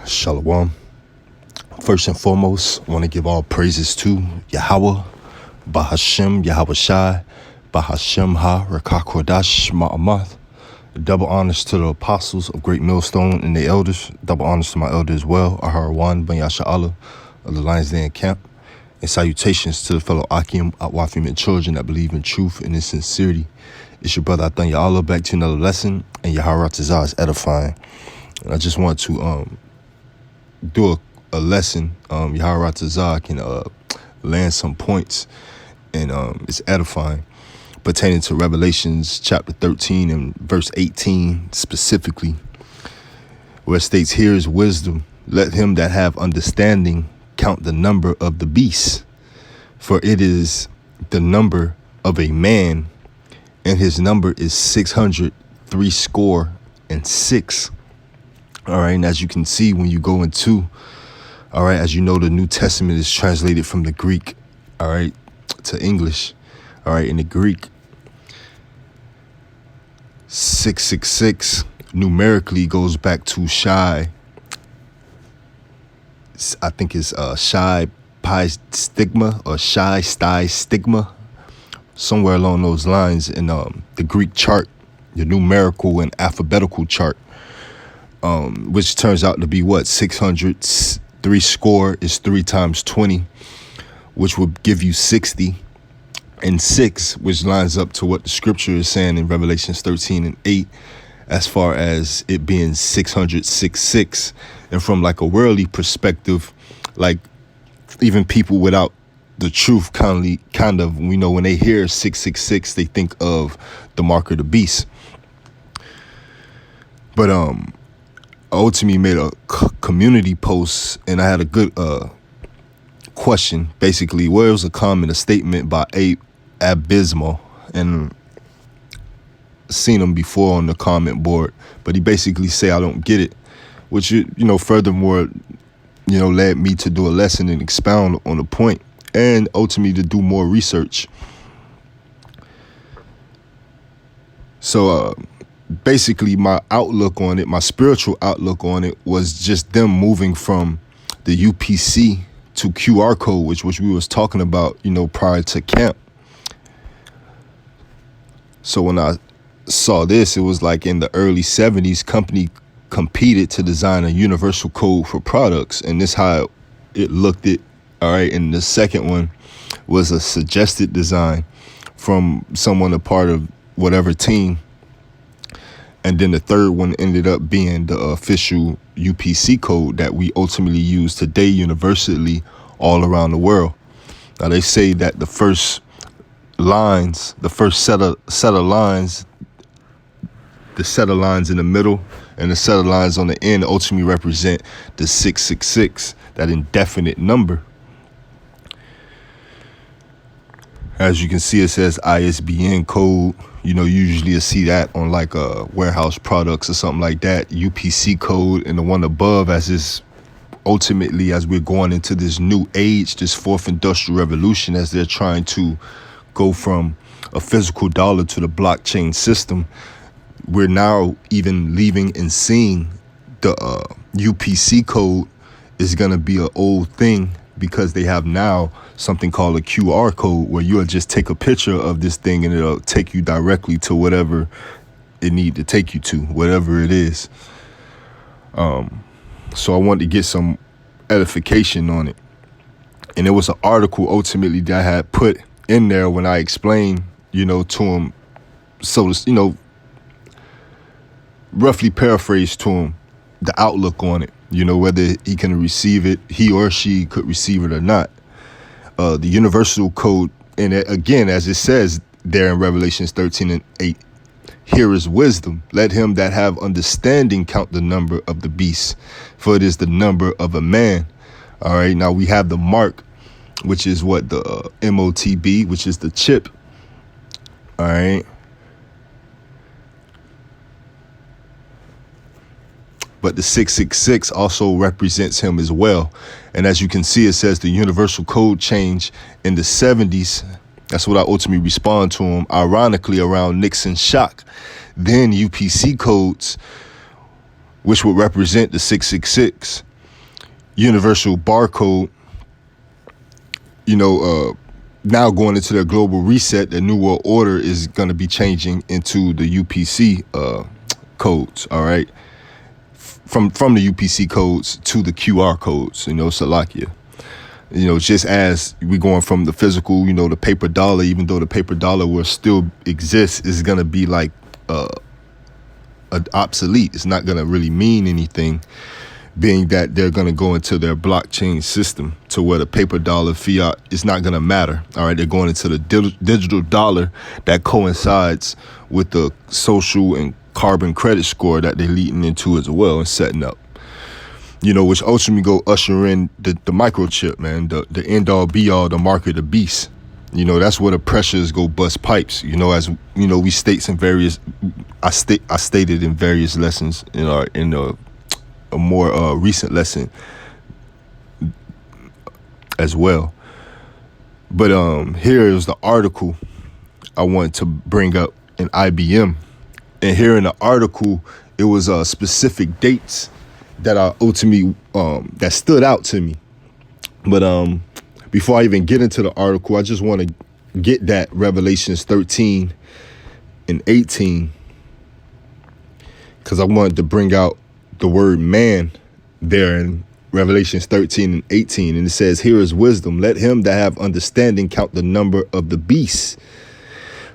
Shalom. First and foremost, I want to give all praises to Yahweh, Bahashem, Yahweh Shai, Bahashem Ha, Rakakodash, Ma'amath. Double honors to the apostles of Great Millstone and the elders. Double honors to my elder as well, Aharawan Ben Yasha'Allah of the Lions Den Camp. And salutations to the fellow Akim, Atwafim, and children that believe in truth and in sincerity. It's your brother Athan Ya'Allah back to another lesson, and Yahara Tazah is edifying. And I just want to do a lesson. Yahara Tazah can land some points, and it's edifying, pertaining to Revelations chapter 13 and verse 18 specifically, where it states, "Here is wisdom. Let him that have understanding count the number of the beast, for it is the number of a man, and his number is 666." All right, and as you can see when you go into, all right, as you know, the New Testament is translated from the Greek, all right, to English. All right, in the Greek, 666 numerically goes back to Shai. I think it's Shai Pi Stigma or Shai Stai Stigma, somewhere along those lines in the Greek chart, the numerical and alphabetical chart, which turns out to be what, 600, 3 score is 3 times 20, which would give you 60, and 6, which lines up to what the scripture is saying in Revelations 13 and 8, as far as it being 666. And from like a worldly perspective, like even people without the truth kind of, we know when they hear 666, they think of the mark of the beast. But ultimately made a community post, and I had a good question, basically, where it was a statement by Abysmal, and seen him before on the comment board, but he basically say, "I don't get it," which, furthermore, led me to do a lesson and expound on the point, and ultimately to do more research. So basically my outlook on it, my spiritual outlook on it, was just them moving from the UPC to QR code, which we was talking about, prior to camp. So when I saw this, it was like in the early 70s, company competed to design a universal code for products, and this how it looked it. All right, and the second one was a suggested design from someone a part of whatever team, and then the third one ended up being the official UPC code that we ultimately use today universally all around the world. Now they say that the first lines, the first set of lines, the set of lines in the middle and the set of lines on the end ultimately represent the 666, that indefinite number. As you can see, it says ISBN code. Usually you see that on like warehouse products or something like that. UPC code, and the one above, as is ultimately, as we're going into this new age, this fourth industrial revolution, as they're trying to go from a physical dollar to the blockchain system, we're now even leaving and seeing the UPC code is going to be an old thing, because they have now something called a QR code, where you'll just take a picture of this thing and it'll take you directly to whatever it need to take you to, whatever it is. So I wanted to get some edification on it. And it was an article ultimately that I had put in there when I explained, to him, so, roughly paraphrase to him the outlook on it, whether he can receive it, he or she could receive it or not. The universal code, and again, as it says there in Revelations 13 and 8, "Here is wisdom. Let him that have understanding count the number of the beast, for it is the number of a man." All right, now we have the mark, which is what, the MOTB, which is the chip. All right. But the 666 also represents him as well. And as you can see, it says the universal code change in the 70s. That's what I ultimately respond to him, ironically, around Nixon's shock. Then UPC codes, which would represent the 666, universal barcode, now going into their global reset, the New World Order is going to be changing into the UPC codes, all right? From the UPC codes to the QR codes, Salakia. Just as we going from the physical, the paper dollar, even though the paper dollar will still exist, is going to be like obsolete. It's not going to really mean anything, being that they're going to go into their blockchain system to where the paper dollar fiat is not going to matter. All right, they're going into the digital dollar that coincides with the social and carbon credit score that they're leading into as well and setting up. Which ultimately go usher in the microchip, man, the end all be all, the mark of the beast. That's where the pressures go bust pipes. As we states in various, I stated in various lessons in a more recent lesson as well. But here is the article I wanted to bring up in IBM, and here in the article it was specific dates that I ultimately that stood out to me. But before I even get into the article, I just want to get that Revelations 13 and 18, because I wanted to bring out the word man there in Revelations 13 and 18. And it says, "Here is wisdom. Let him that have understanding count the number of the beast.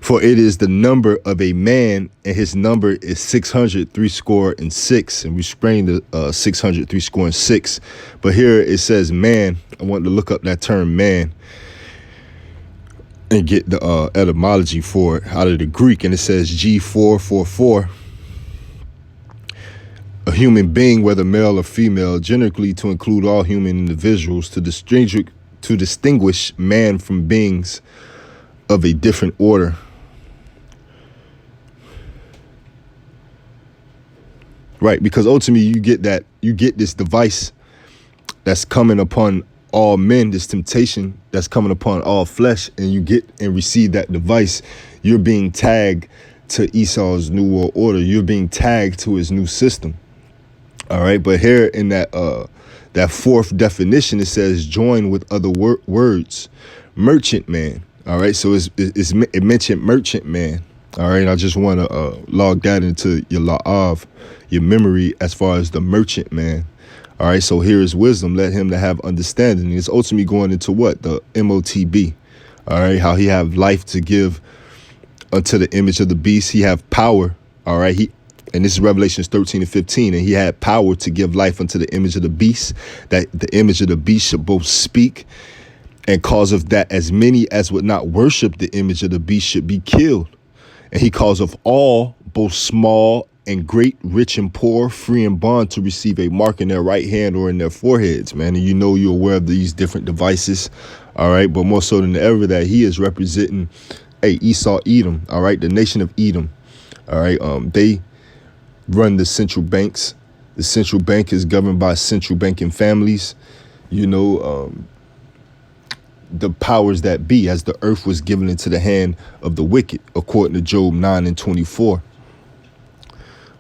For it is the number of a man, and his number is 666. And we sprang the 666. But here it says man. I want to look up that term man and get the etymology for it out of the Greek. And it says G444. A human being, whether male or female, generally to include all human individuals, to distinguish man from beings of a different order. Right, because ultimately you get this device that's coming upon all men, this temptation that's coming upon all flesh, and you get and receive that device. You're being tagged to Esau's New World Order. You're being tagged to his new system. All right, but here in that fourth definition, it says join with other words, merchant man. All right, so it mentioned merchant man. All right, I just want to log that into your la'av, your memory, as far as the merchant man. All right, so here is wisdom. Let him that have understanding. It's ultimately going into what? The MOTB. All right, how he have life to give unto the image of the beast. He have power. All right, and this is Revelations 13 and 15. And he had power to give life unto the image of the beast, that the image of the beast should both speak, and cause of that as many as would not worship the image of the beast should be killed. And he calls of all, both small and great, rich and poor, free and bond, to receive a mark in their right hand or in their foreheads, man. And you're aware of these different devices, all right? But more so than ever, that he is representing, Esau, Edom, all right? The nation of Edom, all right? They run the central banks. The central bank is governed by central banking families, the powers that be, as the earth was given into the hand of the wicked, according to Job 9 and 24.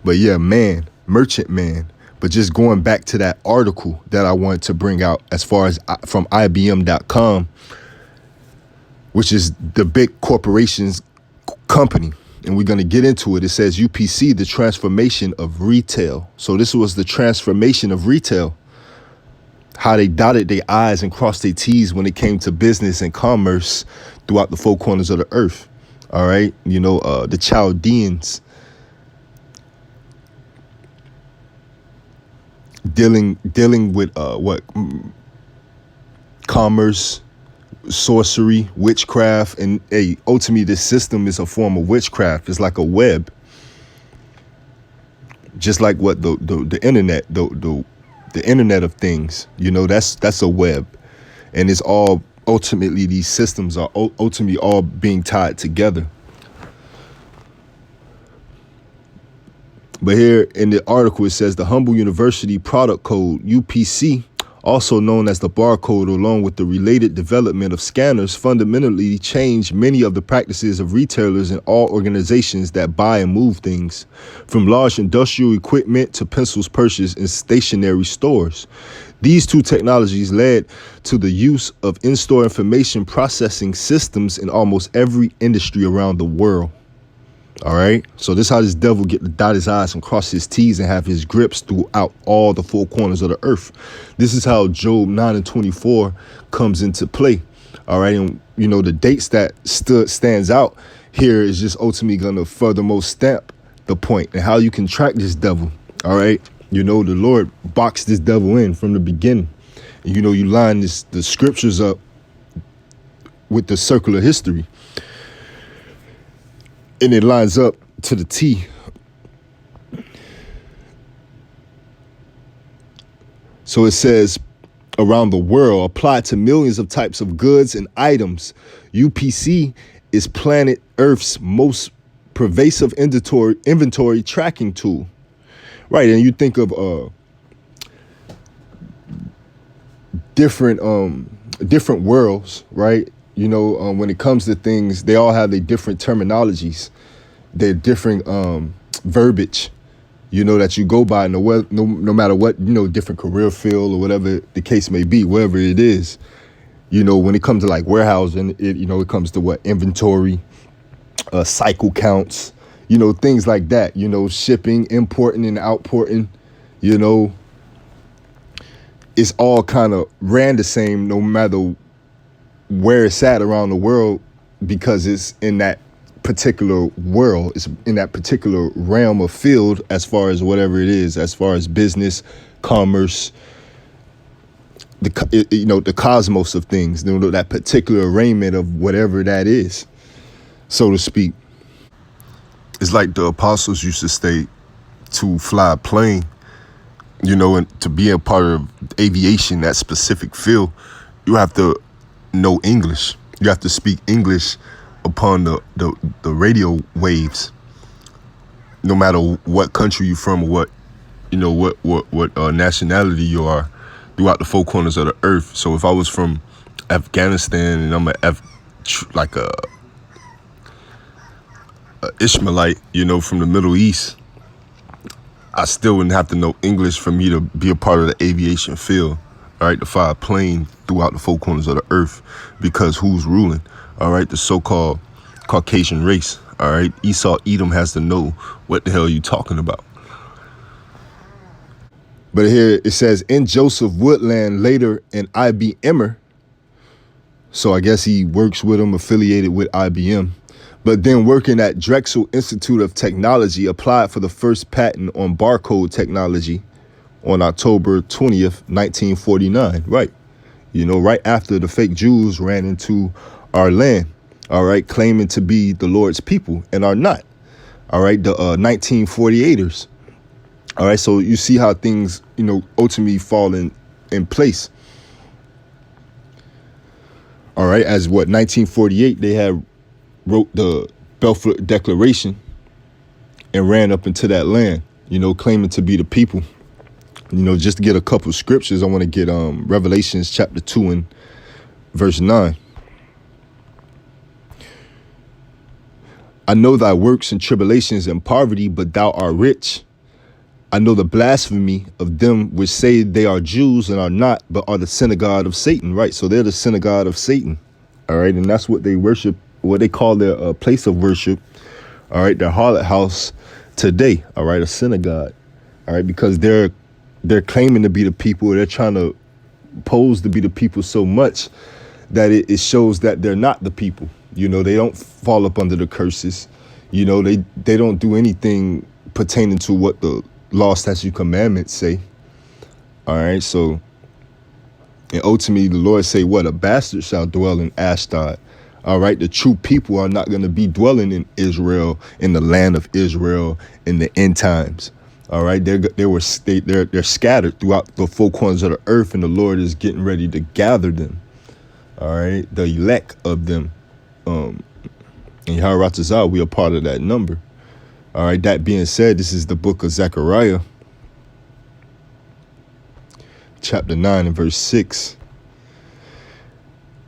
But yeah, man, merchant man. But just going back to that article that I wanted to bring out, as far as from IBM.com, which is the big corporation's company. And we're going to get into it. It says UPC, the transformation of retail. So this was the transformation of retail. How they dotted their I's and crossed their T's when it came to business and commerce throughout the four corners of the earth. All right. The Chaldeans dealing with commerce, sorcery, witchcraft, and ultimately this system is a form of witchcraft. It's like a web, just like what the internet, the internet of things, that's a web, and it's all ultimately, these systems are ultimately all being tied together. But here in the article, it says the Humble University product code UPC also known as the barcode, along with the related development of scanners, fundamentally changed many of the practices of retailers and all organizations that buy and move things, from large industrial equipment to pencils purchased in stationary stores. These two technologies led to the use of in-store information processing systems in almost every industry around the world. All right. So this is how this devil get to dot his I's and cross his T's and have his grips throughout all the four corners of the earth. This is how Job 9:24 comes into play. All right. And, you know, the dates that stands out here is just ultimately going to furthermost stamp the point and how you can track this devil. All right. You know, the Lord boxed this devil in from the beginning. And, you know, you line the scriptures up with the circular history. And it lines up to the T. So it says, around the world, applied to millions of types of goods and items. UPC is planet Earth's most pervasive inventory tracking tool. Right, and you think of different worlds, right? You know, when it comes to things, they all have their different terminologies, their different verbiage, you know, that you go by no matter what, you know, different career field or whatever the case may be, wherever it is. You know, when it comes to like warehousing, it comes to what? Inventory, cycle counts, you know, things like that, you know, shipping, importing and outporting, you know, it's all kind of ran the same no matter where it's at around the world, because it's in that particular world, it's in that particular realm of field, as far as whatever it is, as far as business, commerce, the cosmos of things, you know, that particular arraignment of whatever that is, so to speak. It's like the apostles used to say, to fly a plane, you know, and to be a part of aviation, that specific field, you have to know English. You have to speak English upon the radio waves, no matter what country you're from or what nationality you are, throughout the four corners of the earth. So if I was from Afghanistan and I'm a Ishmaelite, you know, from the Middle East, I still wouldn't have to know English for me to be a part of the aviation field, all right, to fly a plane throughout the four corners of the earth, because who's ruling? All right, the so-called Caucasian race. All right, Esau Edom has to know what the hell you talking about. But here it says, in Joseph Woodland, later in IBMer. So I guess he works with him, affiliated with IBM. But then working at Drexel Institute of Technology, applied for the first patent on barcode technology on October 20th, 1949. Right. You know, right after the fake Jews ran into our land, all right, claiming to be the Lord's people and are not. All right, the 1948ers. All right, so you see how things, you know, ultimately fall in place. All right, as 1948, they had wrote the Balfour Declaration and ran up into that land, you know, claiming to be the people. You know, just to get a couple of scriptures, I want to get Revelations chapter 2 and verse 9. I know thy works and tribulations and poverty, but thou art rich. I know the blasphemy of them which say they are Jews and are not, but are the synagogue of Satan. Right. So they're the synagogue of Satan. All right. And that's what they worship, what they call their place of worship. All right. Their harlot house today. All right. A synagogue. All right. Because they're claiming to be the people. They're trying to pose to be the people so much that it shows that they're not the people. You know, they don't fall up under the curses. You know, they don't do anything pertaining to what the law, statute, commandments say. All right. So, and ultimately the Lord say what? A bastard shall dwell in Ashdod. All right. The true people are not going to be dwelling in Israel, in the land of Israel, in the end times. All right. They're scattered throughout the four corners of the earth, and the Lord is getting ready to gather them. All right. The elect of them. In Yaharatazah, we are part of that number. All right. That being said, this is the book of Zechariah, chapter 9 and verse 6.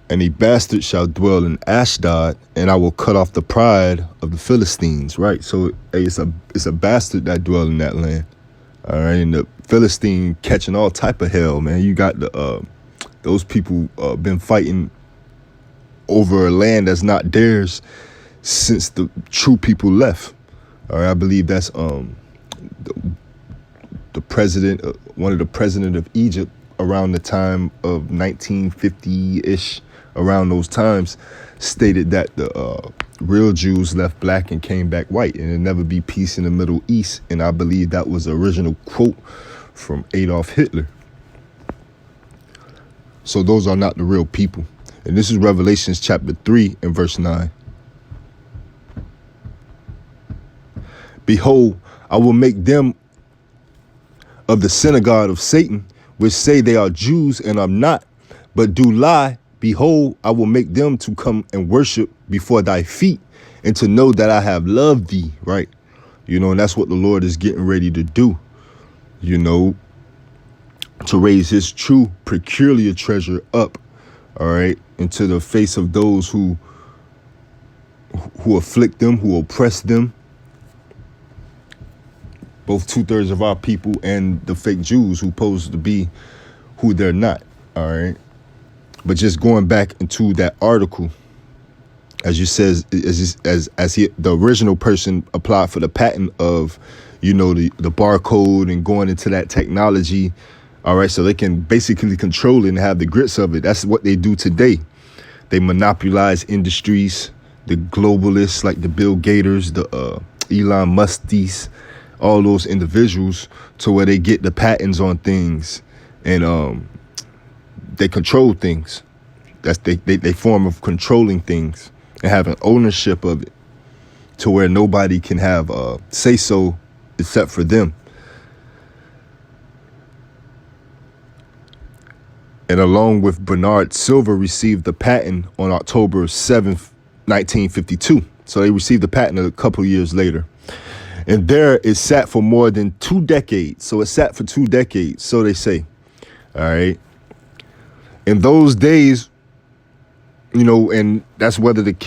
And a bastard shall dwell in Ashdod, and I will cut off the pride of the Philistines. Right, so hey, it's a bastard that dwell in that land. All right, and the Philistine catching all type of hell, man. You got those people been fighting over a land that's not theirs since the true people left. All right, I believe that's the president, one of the president of Egypt around the time of 1950-ish, around those times, stated that the real Jews left black and came back white, and there'll never be peace in the Middle East. And I believe that was the original quote from Adolf Hitler. So those are not the real people. And this is Revelations chapter 3 and verse 9. Behold, I will make them of the synagogue of Satan, which say they are Jews and are not, but do lie. Behold, I will make them to come and worship before thy feet, and to know that I have loved thee, right? You know, and that's what the Lord is getting ready to do, you know, to raise his true peculiar treasure up, all right, into the face of those who afflict them, who oppress them. Both 2/3 of our people and the fake Jews who pose to be who they're not, all right? But just going back into that article, as you says, the original person applied for the patent of, you know, the barcode and going into that technology, all right, so they can basically control it and have the grits of it. That's what they do today. They monopolize industries, the globalists like the Bill Gators, the Elon Musk's, all those individuals, to where they get the patents on things and they control things. That's they form of controlling things and having ownership of it, to where nobody can have say so except for them. And along with Bernard Silver received the patent on October 7th, 1952. So they received the patent a couple years later. And there it sat for more than 2 decades. So it sat for 2 decades, so they say. All right. In those days, you know, and that's whether it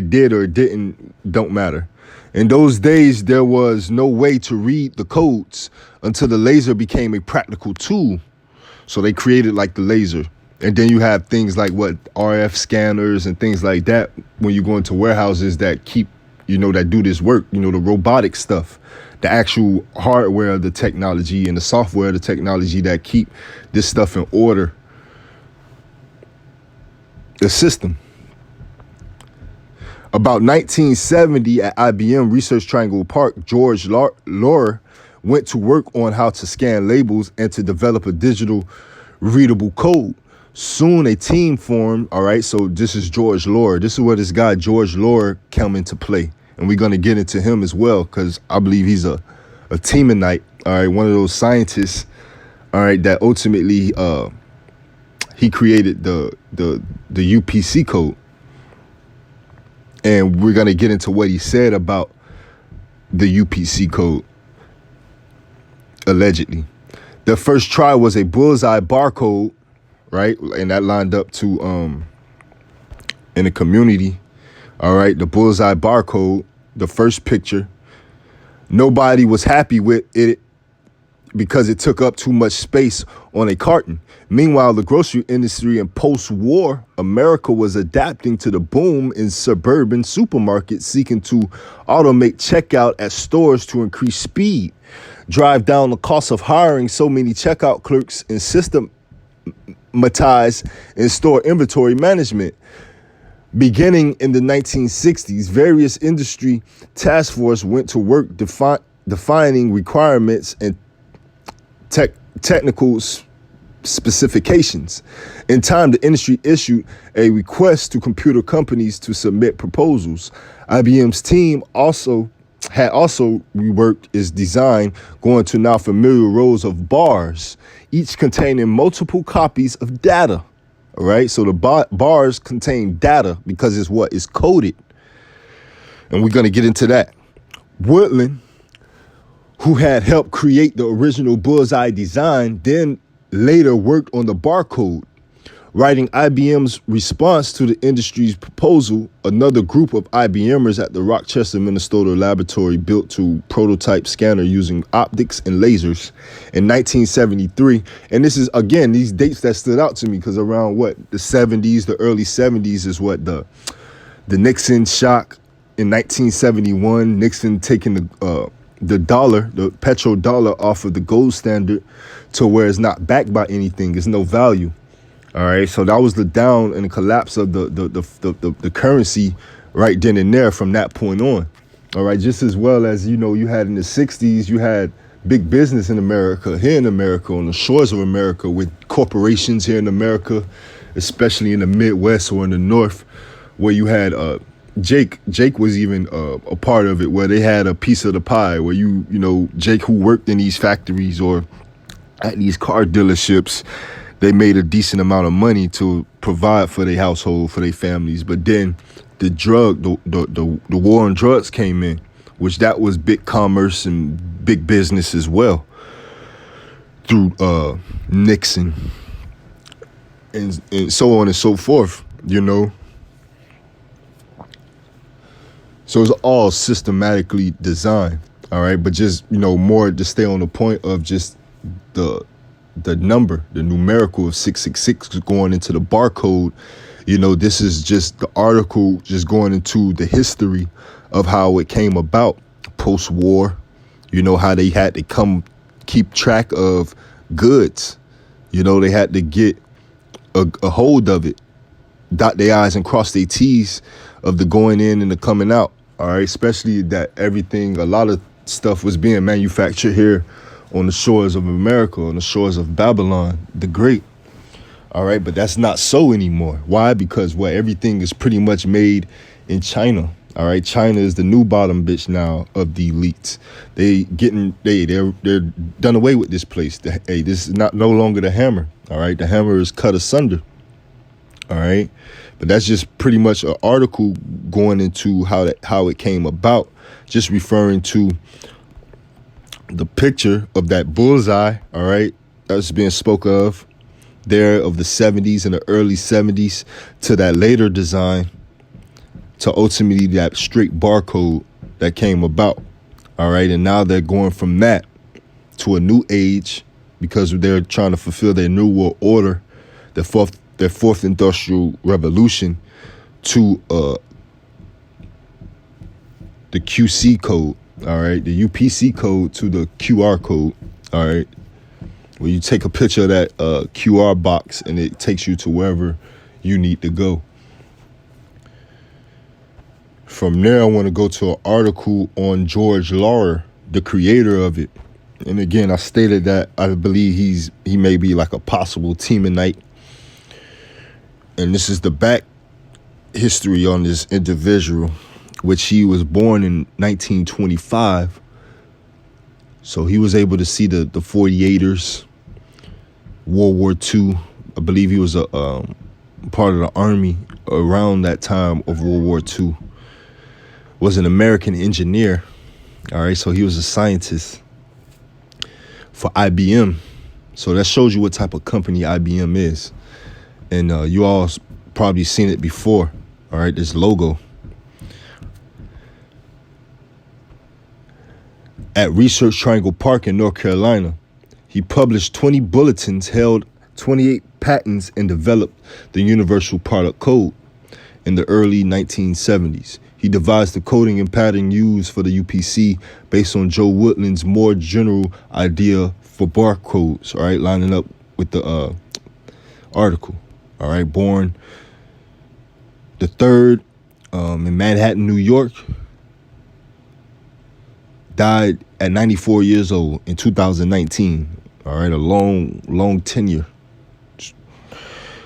did or it didn't, don't matter. In those days, there was no way to read the codes until the laser became a practical tool. So they created like the laser. And then you have things like RF scanners and things like that when you go into warehouses that keep, you know, that do this work, you know, the robotic stuff, the actual hardware of the technology and the software of the technology that keep this stuff in order. The system. About 1970 at IBM Research Triangle Park, George Laurer went to work on how to scan labels and to develop a digital readable code. Soon a team formed. All right, so this is George Laurer. This is where this guy George Laurer come into play. And we're going to get into him as well, because I believe he's a Teemanite, all right, one of those scientists, all right, that ultimately he created the UPC code. And we're going to get into what he said about the UPC code, allegedly. The first try was a bullseye barcode, right? And that lined up to in the community. All right, the bullseye barcode, the first picture. Nobody was happy with it because it took up too much space on a carton. Meanwhile, the grocery industry in post-war America was adapting to the boom in suburban supermarkets, seeking to automate checkout at stores to increase speed, drive down the cost of hiring so many checkout clerks, and systematize in-store inventory management. Beginning in the 1960s, various industry task forces went to work defining requirements and technical specifications. In time, the industry issued a request to computer companies to submit proposals. IBM's team had reworked its design, going to now familiar rows of bars, each containing multiple copies of data. All right, so the bars contain data because it's what is coded. And we're going to get into that. Woodland who had helped create the original bullseye design, then later worked on the barcode. Writing IBM's response to the industry's proposal, another group of IBMers at the Rochester, Minnesota laboratory built to prototype scanner using optics and lasers in 1973. And this is, again, these dates that stood out to me because around the 70s, the early 70s is what the Nixon shock in 1971, Nixon taking the dollar, the petrodollar off of the gold standard to where it's not backed by anything. It's no value. All right, so that was the down and the collapse of the currency right then and there from that point on. All right, just as well as, you had in the 60s, you had big business in America, here in America, on the shores of America, with corporations here in America, especially in the Midwest or in the North, where you had Jake was even a part of it, where they had a piece of the pie, where Jake, who worked in these factories or at these car dealerships, they made a decent amount of money to provide for their household, for their families. But then the war on drugs came in, which that was big commerce and big business as well through Nixon and so on and so forth, So it's all systematically designed, all right? But just, more to stay on the point of just the number, the numerical of 666 going into the barcode. This is just the article just going into the history of how it came about post-war, how they had to keep track of goods. They had to get a hold of it, dot their I's and cross their T's of the going in and the coming out. All right, especially that a lot of stuff was being manufactured here on the shores of America, on the shores of Babylon the Great. All right, but that's not so anymore. Why? Because everything is pretty much made in China. All right, China is the new bottom bitch now of the elites. They're done away with this place. This is no longer the hammer. All right, the hammer is cut asunder. All right, but that's just pretty much an article going into how it came about, just referring to the picture of that bullseye, all right, that's being spoke of there of the 70s and the early 70s to that later design to ultimately that straight barcode that came about, all right? And now they're going from that to a new age because they're trying to fulfill their new world order, their fourth industrial revolution, to the QC code. All right, the UPC code to the QR code. All right, where you take a picture of that QR box and it takes you to wherever you need to go. From there, I want to go to an article on George Laurer, the creator of it. And again, I stated that I believe he may be like a possible Teemanite. And this is the back history on this individual, which he was born in 1925. So he was able to see the 48ers, World War II. I believe he was a part of the Army around that time of World War II. Was an American engineer. All right, so he was a scientist for IBM. So that shows you what type of company IBM is. And you all probably seen it before. All right, this logo. At Research Triangle Park in North Carolina, he published 20 bulletins, held 28 patents, and developed the Universal Product Code in the early 1970s. He devised the coding and pattern used for the UPC based on Joe Woodland's more general idea for barcodes, all right, lining up with the article. All right, born the 3rd in Manhattan, New York. Died at 94 years old in 2019. All right, a long tenure.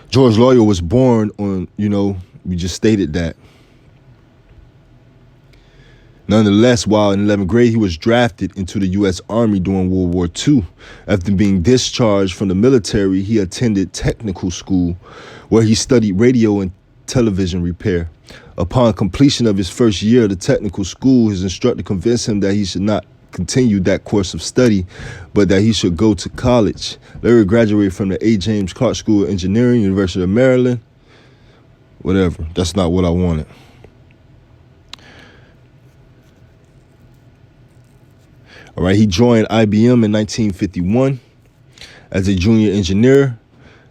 George Laurer was born on, we just stated that. Nonetheless, while in 11th grade, he was drafted into the U.S. Army during World War II. After being discharged from the military, he attended technical school where he studied radio and television repair. Upon completion of his first year of the technical school, his instructor convinced him that he should not continue that course of study, but that he should go to college. Larry graduated from the A. James Clark School of Engineering, University of Maryland. Whatever. That's not what I wanted. All right, he joined IBM in 1951 as a junior engineer.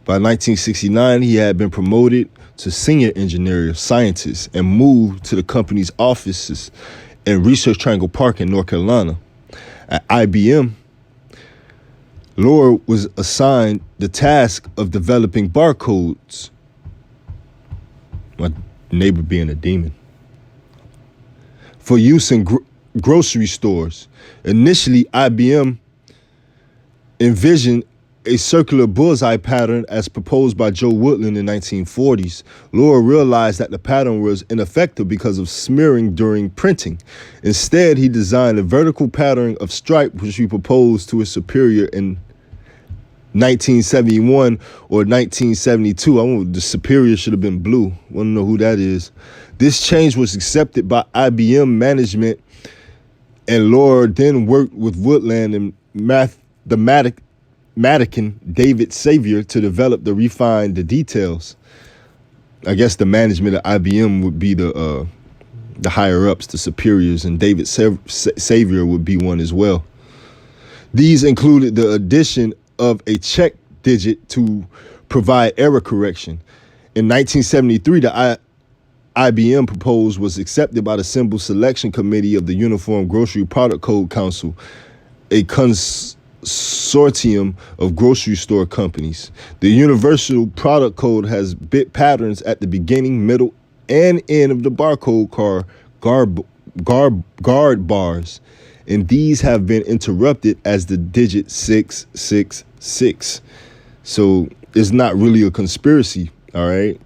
By 1969, he had been promoted to senior engineer scientist and moved to the company's offices in Research Triangle Park in North Carolina. At IBM, Laura was assigned the task of developing barcodes. My neighbor being a demon. For use in grocery stores. Initially, IBM envisioned a circular bullseye pattern as proposed by Joe Woodland in the 1940s. Laura realized that the pattern was ineffective because of smearing during printing. Instead, he designed a vertical pattern of stripe, which he proposed to his superior in 1971 or 1972. The superior should have been blue. Want to know who that is? This change was accepted by IBM management, and Laura then worked with Woodland and mathematician David Xavier to develop the refine the details. I guess the management of IBM would be the higher ups, the superiors, and David Xavier would be one as well. These included the addition of a check digit to provide error correction. In 1973, the IBM proposal was accepted by the Symbol Selection Committee of the Uniform Grocery Product Code Council, a consortium of grocery store companies. The Universal Product Code has bit patterns at the beginning, middle, and end of the barcode guard bars, and these have been interrupted as the digit 666. So it's not really a conspiracy, all right?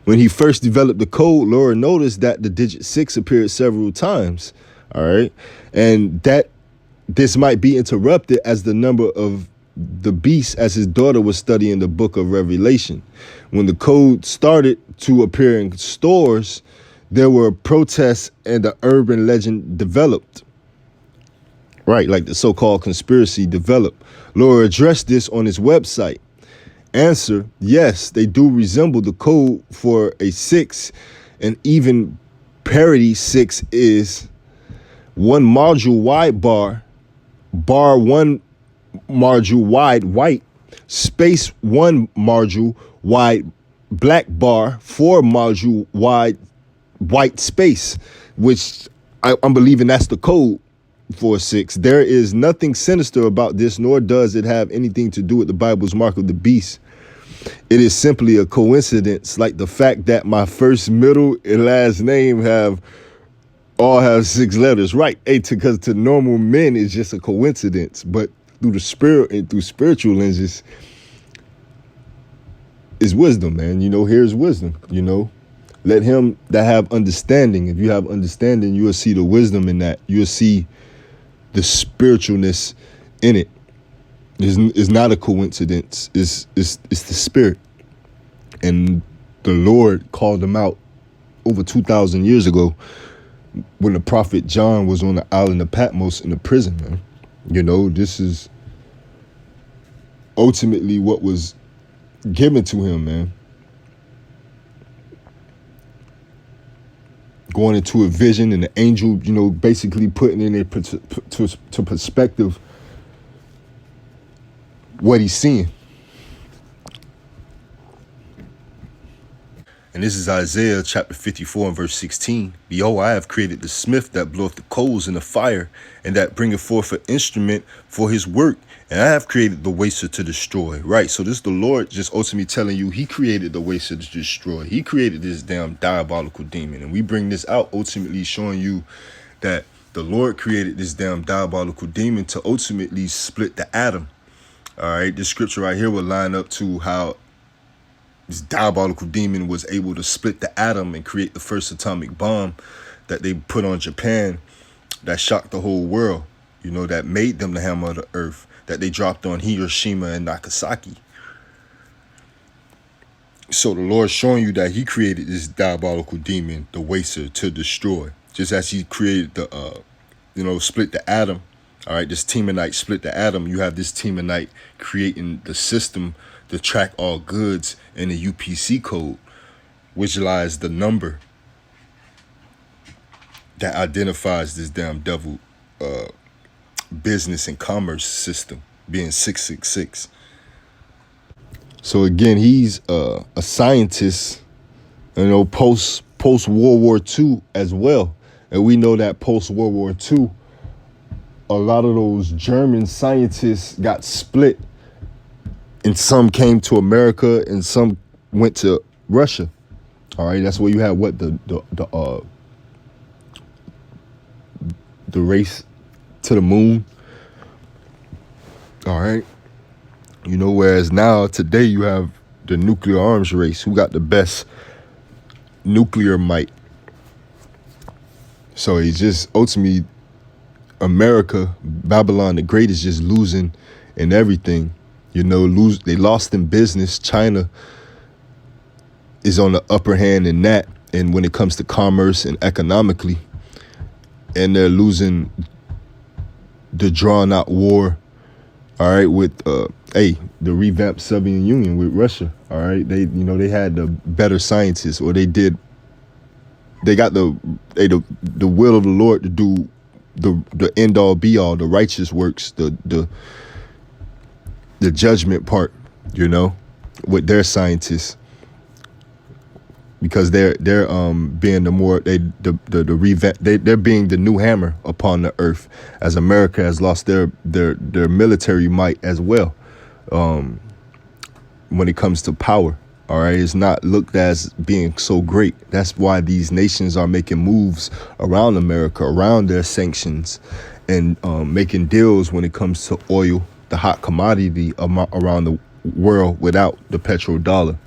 When he first developed the code, Laura noticed that the digit 6 appeared several times, all right? And that this might be interrupted as the number of the beast as his daughter was studying the book of Revelation. When the code started to appear in stores, there were protests and the urban legend developed. Right, like the so-called conspiracy developed. Laura addressed this on his website. Answer, yes, they do resemble the code for a 6, and even parity 6 is one module wide bar 1 module wide white, space 1 module wide black bar 4 module wide white space, which I'm believing that's the code for 6. There is nothing sinister about this, nor does it have anything to do with the Bible's mark of the beast. It is simply a coincidence, like the fact that my first, middle, and last name all have 6 letters, right? Because to normal men, it's just a coincidence. But through the spirit and through spiritual lenses, is wisdom, man. Here's wisdom, Let him that have understanding. If you have understanding, you will see the wisdom in that. You will see the spiritualness in it. It's not a coincidence. It's the spirit. And the Lord called them out over 2,000 years ago when the prophet John was on the island of Patmos in the prison, man. This is ultimately what was given to him, man. Going into a vision and the angel, basically putting in a to perspective what he's seeing. And this is Isaiah chapter 54 and verse 16. Behold, I have created the smith that bloweth the coals in the fire, and that bringeth forth an instrument for his work. And I have created the waster to destroy. Right, so this is the Lord just ultimately telling you he created the waster to destroy. He created this damn diabolical demon. And we bring this out ultimately showing you that the Lord created this damn diabolical demon to ultimately split the atom. All right, this scripture right here will line up to how this diabolical demon was able to split the atom and create the first atomic bomb that they put on Japan that shocked the whole world, that made them the hammer of the earth, that they dropped on Hiroshima and Nagasaki. So the Lord's showing you that he created this diabolical demon, the waster, to destroy, just as he created the split the atom. All right, this Temanite split the atom. You have this Temanite creating the system to track all goods in the UPC code, which lies the number that identifies this damn devil business and commerce system being 666. So again, he's a scientist, post World War II as well. And we know that post World War II, a lot of those German scientists got split, and some came to America and some went to Russia. All right, that's where you have the race to the moon. All right, whereas now today you have the nuclear arms race. Who got the best nuclear might? So it's just ultimately America, Babylon the Great is just losing in everything. They lost in business. China is on the upper hand in that, and when it comes to commerce and economically, and they're losing the drawn out war. All right, with the revamped Soviet Union with Russia. All right, they had the better scientists, or they got the will of the Lord to do the end all be all, the righteous works, the judgment part, with their scientists, because they're being the revamp, they're being the new hammer upon the earth, as America has lost their military might as well. When it comes to power, all right, it's not looked as being so great. That's why these nations are making moves around America, around their sanctions, and making deals when it comes to oil, the hot commodity around the world, without the petrodollar.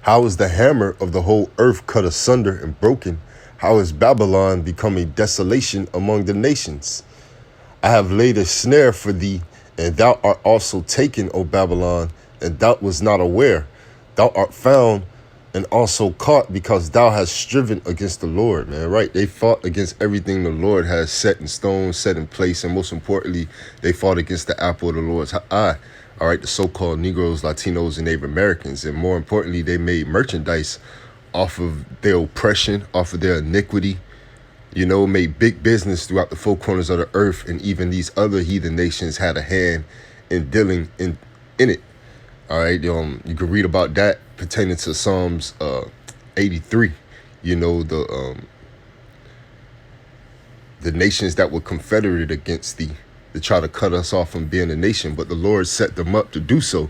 How is the hammer of the whole earth cut asunder and broken? How is Babylon become a desolation among the nations? I have laid a snare for thee, and thou art also taken, O Babylon, and thou was not aware. Thou art found and also caught, because thou hast striven against the Lord, man, right? They fought against everything the Lord has set in stone, set in place, and most importantly, they fought against the apple of the Lord's eye. All right, the so-called Negroes, Latinos, and Native Americans. And more importantly, they made merchandise off of their oppression, off of their iniquity, made big business throughout the four corners of the earth. And even these other heathen nations had a hand in dealing in it. All right, you can read about that pertaining to Psalms 83, the nations that were confederated against thee, to try to cut us off from being a nation, but the Lord set them up to do so.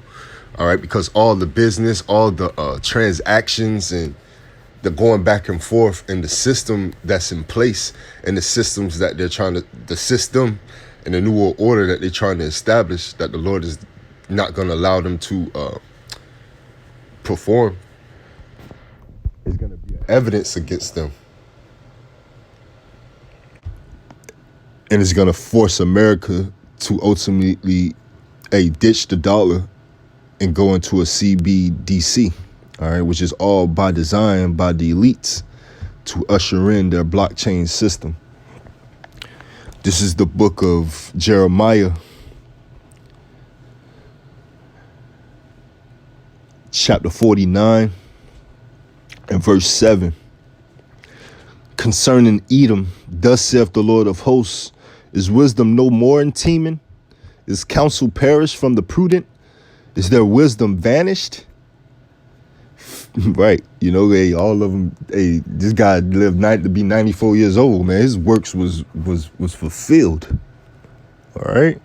All right, because all the business, all the transactions, and the going back and forth, and the system that's in place, and the systems that the system and the new world order that they're trying to establish, that the Lord is not going to allow them to perform, is going to be evidence against them. And it's going to force America to ultimately ditch the dollar and go into a CBDC, all right, which is all by design by the elites to usher in their blockchain system. This is the book of Jeremiah, chapter 49 and verse 7. Concerning Edom, thus saith the Lord of hosts, is wisdom no more in Teman? Is counsel perished from the prudent? Is their wisdom vanished? Right, all of them. This guy lived to be 94 years old, man. His works was fulfilled. All right.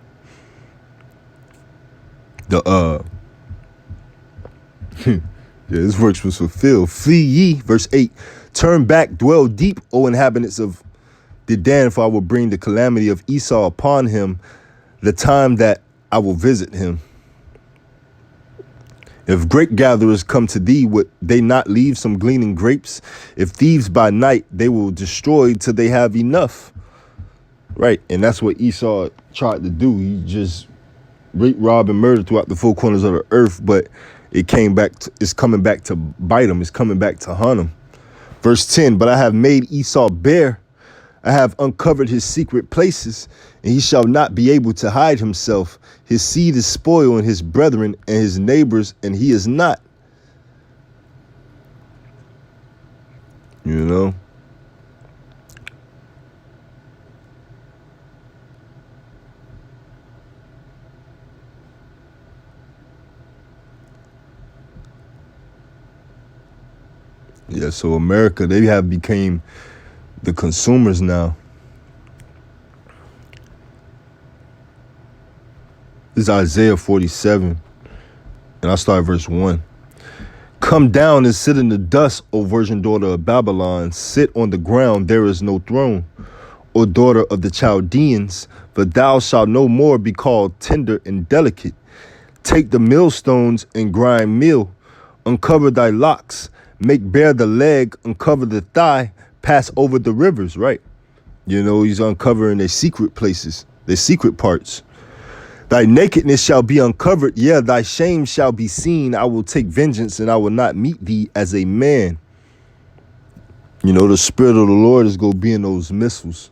His works was fulfilled. Flee ye, verse 8. Turn back, dwell deep, O inhabitants of Dedan, for I will bring the calamity of Esau upon him, the time that I will visit him. If grape gatherers come to thee, would they not leave some gleaning grapes? If thieves by night, they will destroy till they have enough. Right, and that's what Esau tried to do. He just rape, rob, and murder throughout the four corners of the earth, but it's coming back to bite him. It's coming back to hunt him. Verse 10, but I have made Esau bare. I have uncovered his secret places, and he shall not be able to hide himself. His seed is spoil, and his brethren and his neighbors, and he is not. You know? Yeah, so America, they have became the consumers now. This is Isaiah 47, and I'll start verse 1. Come down and sit in the dust, O virgin daughter of Babylon. Sit on the ground, there is no throne. O daughter of the Chaldeans, for thou shalt no more be called tender and delicate. Take the millstones and grind meal. Uncover thy locks. Make bare the leg, uncover the thigh, pass over the rivers, right? You know, he's uncovering their secret places, their secret parts. Thy nakedness shall be uncovered, yeah, thy shame shall be seen. I will take vengeance, and I will not meet thee as a man. You know, the Spirit of the Lord is going to be in those missiles.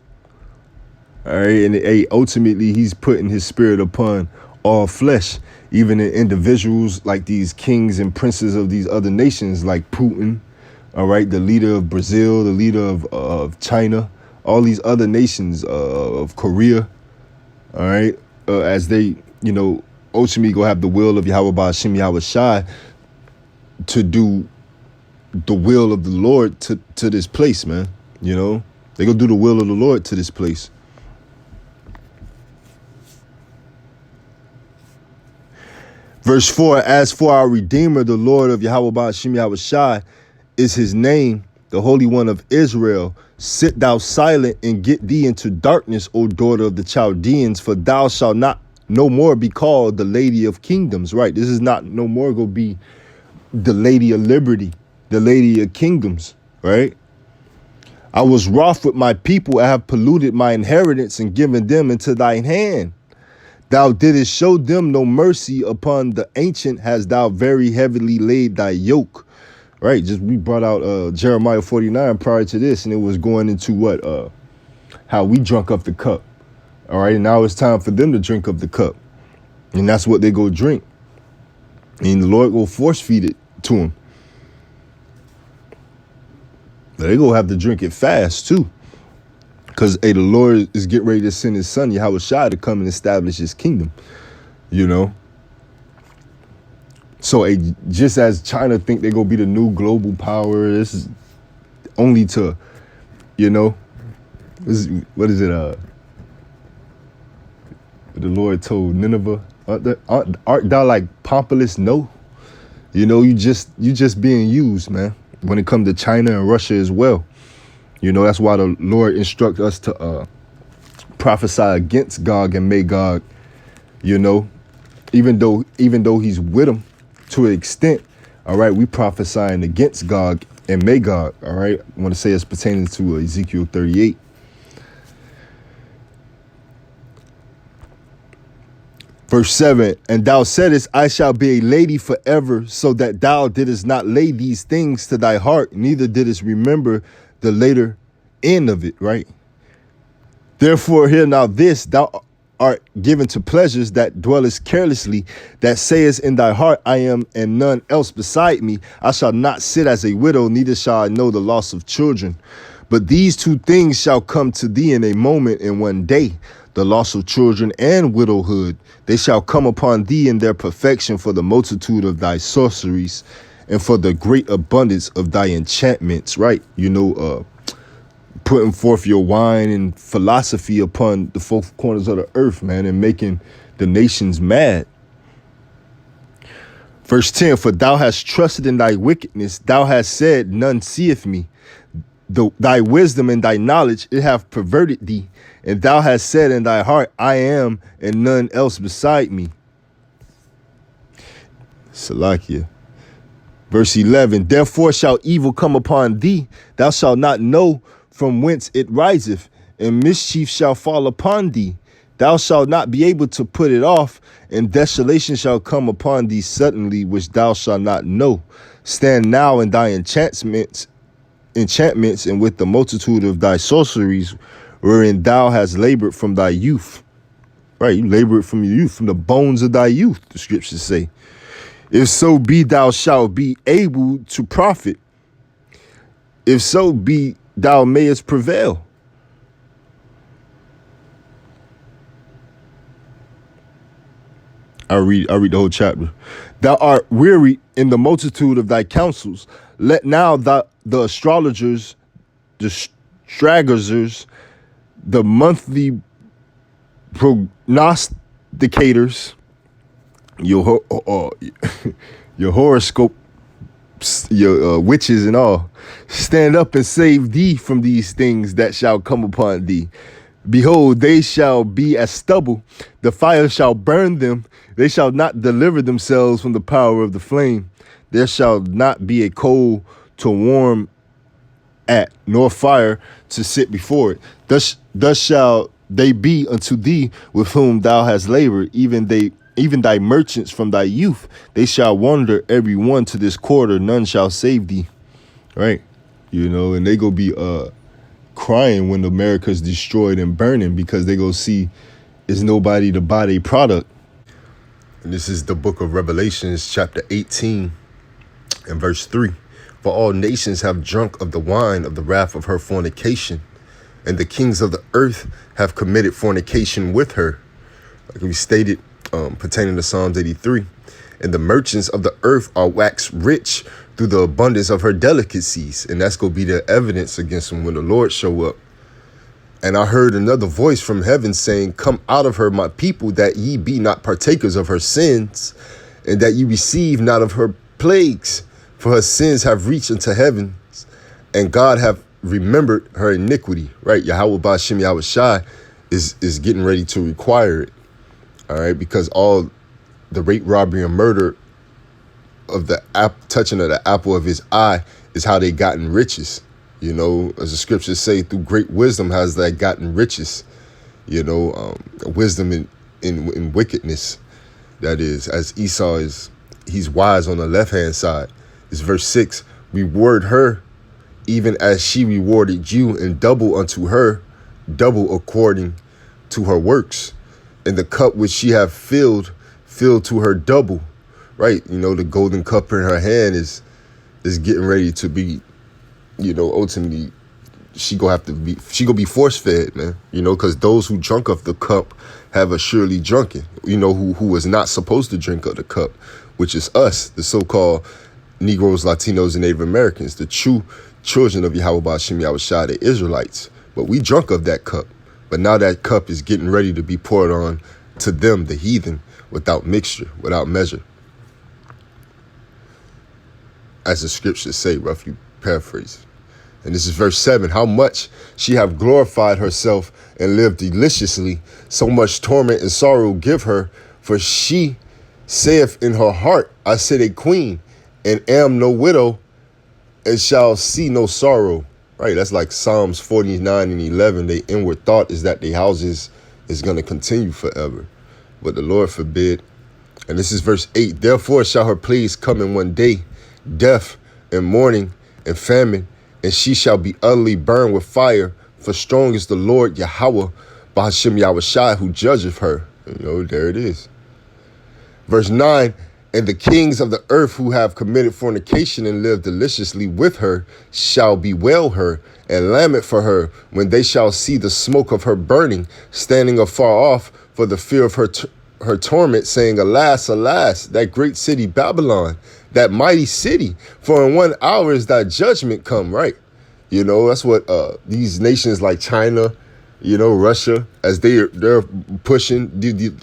All right, and ultimately, he's putting his spirit upon all flesh, even in individuals like these kings and princes of these other nations like Putin, all right, the leader of Brazil, the leader of China, all these other nations of Korea, all right, as they, you know, ultimately go have the will of Yahweh Ba'ashem Yahweh Shai to do the will of the Lord to this place, man. You know, they go do the will of the Lord to this place. Verse 4, as for our Redeemer, the Lord of Yahweh Ba'ashem Yahweh Shai is his name, the Holy One of Israel. Sit thou silent and get thee into darkness, O daughter of the Chaldeans, for thou shalt not no more be called the Lady of Kingdoms. Right, this is not no more going to be the Lady of Liberty, the Lady of Kingdoms, right? I was wroth with my people. I have polluted my inheritance and given them into thine hand. Thou didst show them no mercy. Upon the ancient hast thou very heavily laid thy yoke. Right, just we brought out Jeremiah 49 prior to this, and it was going into what how we drunk up the cup. All right, and now it's time for them to drink up the cup, and that's what they go drink, and the Lord will force feed it to them. They go have to drink it fast too. Because, the Lord is getting ready to send his son, Yahweh Shai, to come and establish his kingdom, you know. So, just as China think they're going to be the new global power, this is only to, you know, what is it? The Lord told Nineveh, art thou like Pompous? No. You know, you just being used, man, when it comes to China and Russia as well. You know, that's why the Lord instructs us to prophesy against Gog and Magog, you know, even though he's with them to an extent. All right, we prophesying against Gog and Magog. All right, I want to say it's pertaining to Ezekiel 38. Verse 7, and thou saidest, I shall be a lady forever, so that thou didst not lay these things to thy heart, neither didst remember the later end of it, right? Therefore, hear now this, thou art given to pleasures that dwellest carelessly, that sayest in thy heart, I am and none else beside me. I shall not sit as a widow, neither shall I know the loss of children. But these two things shall come to thee in a moment, in one day, the loss of children and widowhood. They shall come upon thee in their perfection, for the multitude of thy sorceries and for the great abundance of thy enchantments, right? You know, putting forth your wine and philosophy upon the four corners of the earth, man, and making the nations mad. Verse 10, for thou hast trusted in thy wickedness. Thou hast said, none seeth me. Thy wisdom and thy knowledge, it hath perverted thee. And thou hast said in thy heart, I am and none else beside me. Salakia. Verse 11, therefore shall evil come upon thee. Thou shalt not know from whence it riseth, and mischief shall fall upon thee. Thou shalt not be able to put it off, and desolation shall come upon thee suddenly, which thou shalt not know. Stand now in thy enchantments enchantments and with the multitude of thy sorceries, wherein thou hast labored from thy youth. Right, you labored from your youth, from the bones of thy youth, the scriptures say. If so be thou shalt be able to profit, if so be thou mayest prevail. I read the whole chapter. Thou art weary in the multitude of thy counsels. Let now the astrologers, the stragglers, the monthly prognosticators, your horoscope, your witches and all, stand up and save thee from these things that shall come upon thee. Behold, they shall be as stubble. The fire shall burn them. They shall not deliver themselves from the power of the flame. There shall not be a coal to warm at, nor fire to sit before it. Thus shall they be unto thee with whom thou hast labored, even thy merchants from thy youth. They shall wander every one to this quarter, none shall save thee. Right? And they go be crying when America's destroyed and burning, because they go see is nobody to buy their product. And this is the book of Revelations, chapter 18 and verse 3. For all nations have drunk of the wine of the wrath of her fornication, and the kings of the earth have committed fornication with her. Like we stated, pertaining to Psalms 83. And the merchants of the earth are waxed rich through the abundance of her delicacies. And that's going to be the evidence against them when the Lord show up. And I heard another voice from heaven saying, come out of her, my people, that ye be not partakers of her sins, and that ye receive not of her plagues. For her sins have reached unto heavens, and God have remembered her iniquity. Right? Yahweh Ba'ashem Yahweh Shai is getting ready to require it. All right, because all the rape, robbery, and murder of the touching of the apple of his eye is how they gotten riches. As the scriptures say, through great wisdom has they gotten riches. Wisdom in wickedness. That is, as Esau he's wise on the left hand side. It's verse 6. Reward her, even as she rewarded you, and double unto her, double according to her works. And the cup which she have filled to her double. Right? The golden cup in her hand is getting ready to be, ultimately she gonna be force fed, man. Because those who drunk of the cup have assuredly drunken. Who was not supposed to drink of the cup, which is us, the so-called Negroes, Latinos, and Native Americans, the true children of Yahweh Ba'ashem Yahweh Shai, the Israelites. But we drunk of that cup. But now that cup is getting ready to be poured on to them, the heathen, without mixture, without measure. As the scriptures say, roughly paraphrased. And this is verse 7. How much she have glorified herself and lived deliciously, so much torment and sorrow give her. For she saith in her heart, I sit a queen, and am no widow, and shall see no sorrow. Right, that's like Psalms 49 and 11. Their inward thought is that their houses is going to continue forever. But the Lord forbid. And this is verse 8. Therefore shall her plagues come in one day, death and mourning and famine, and she shall be utterly burned with fire. For strong is the Lord Yahweh, Ba'ashem Yahweh Shai, who judgeth her. There it is. Verse 9. And the kings of the earth who have committed fornication and lived deliciously with her shall bewail her and lament for her when they shall see the smoke of her burning, standing afar off for the fear of her torment, saying, Alas, alas, that great city Babylon, that mighty city, for in 1 hour is thy judgment come. Right? That's what these nations like China, Russia, as they're pushing,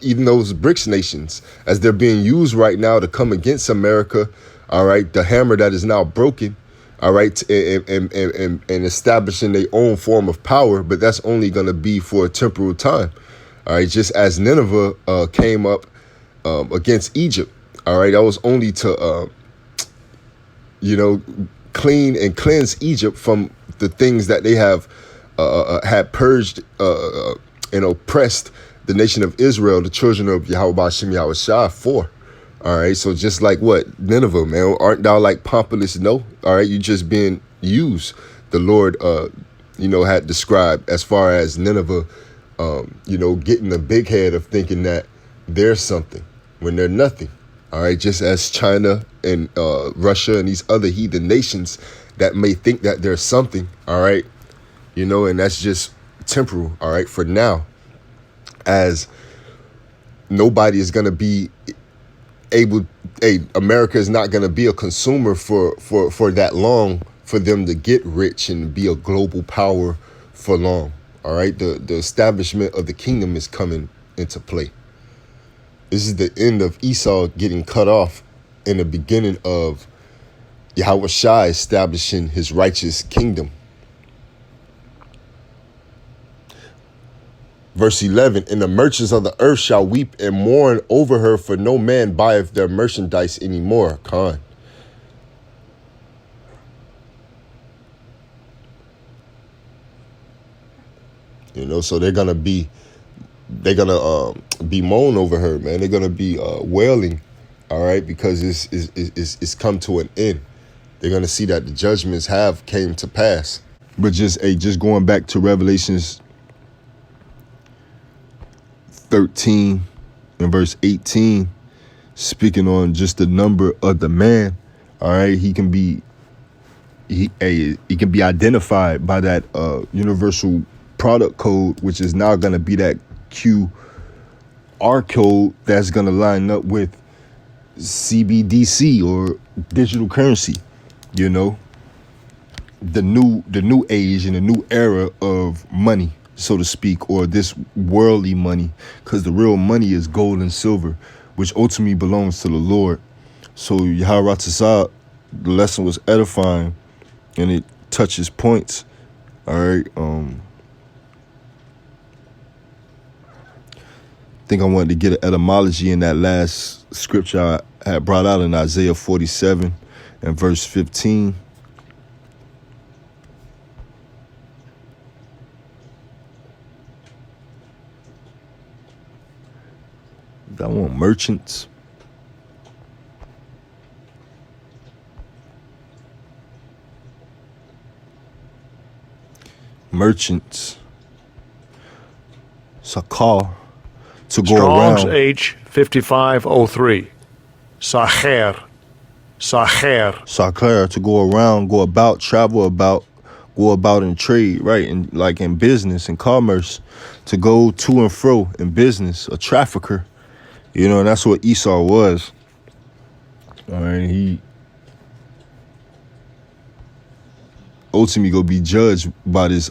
even those BRICS nations, as they're being used right now to come against America, all right, the hammer that is now broken, all right, and establishing their own form of power, but that's only going to be for a temporal time, all right, just as Nineveh came up against Egypt, all right, that was only to, clean and cleanse Egypt from the things that they have had purged and oppressed the nation of Israel, the children of Yahweh Ba'ashem Yahweh Shai, for. All right, so just like what? Nineveh, man, aren't thou like Pompous? No, all right, you just being used the Lord, had described as far as Nineveh, getting the big head of thinking that they're something when they're nothing. All right, just as China and Russia and these other heathen nations that may think that they're something. All right, and that's just temporal. All right, for now, as nobody is going to be able. America is not going to be a consumer for that long for them to get rich and be a global power for long. All right, the establishment of the kingdom is coming into play. This is the end of Esau getting cut off and the beginning of Yahweh Shai establishing his righteous kingdom. Verse 11, and the merchants of the earth shall weep and mourn over her, for no man buyeth their merchandise anymore. Khan. So they're gonna bemoan over her, man. They're gonna be wailing, all right, because it's come to an end. They're gonna see that the judgments have came to pass. But just going back to Revelations 13 and verse 18, speaking on just the number of the man, all right, he can be identified by that universal product code, which is now going to be that QR code that's going to line up with CBDC or digital currency, the new age and the new era of money, so to speak, or this worldly money, because the real money is gold and silver, which ultimately belongs to the Lord. So Yahweh Ratzah, the lesson was edifying and it touches points. All right. I think I wanted to get an etymology in that last scripture I had brought out in Isaiah 47 and verse 15. I want merchants. Merchants. Sakar. To go Strong's around. H5503. Sacher. Sacher, to go around, go about, travel about, go about in trade, right? And like in business and commerce, to go to and fro in business, a trafficker. And that's what Esau was. All right, he ultimately gonna be judged by this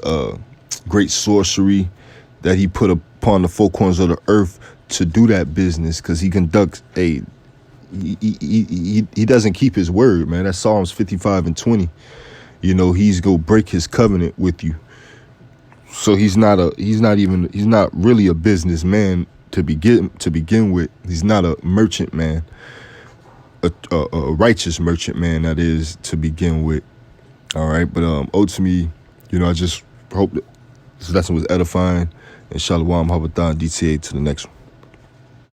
great sorcery that he put upon the four corners of the earth to do that business, because he conducts he doesn't keep his word, man. That's Psalms 55 and 20. He's gonna break his covenant with you. So he's not really a businessman to begin with. He's not a merchant man, a righteous merchant man, that is, to begin with. All right, but ultimately, I just hope that this lesson was edifying. And Shalom Habadan DTA to the next one.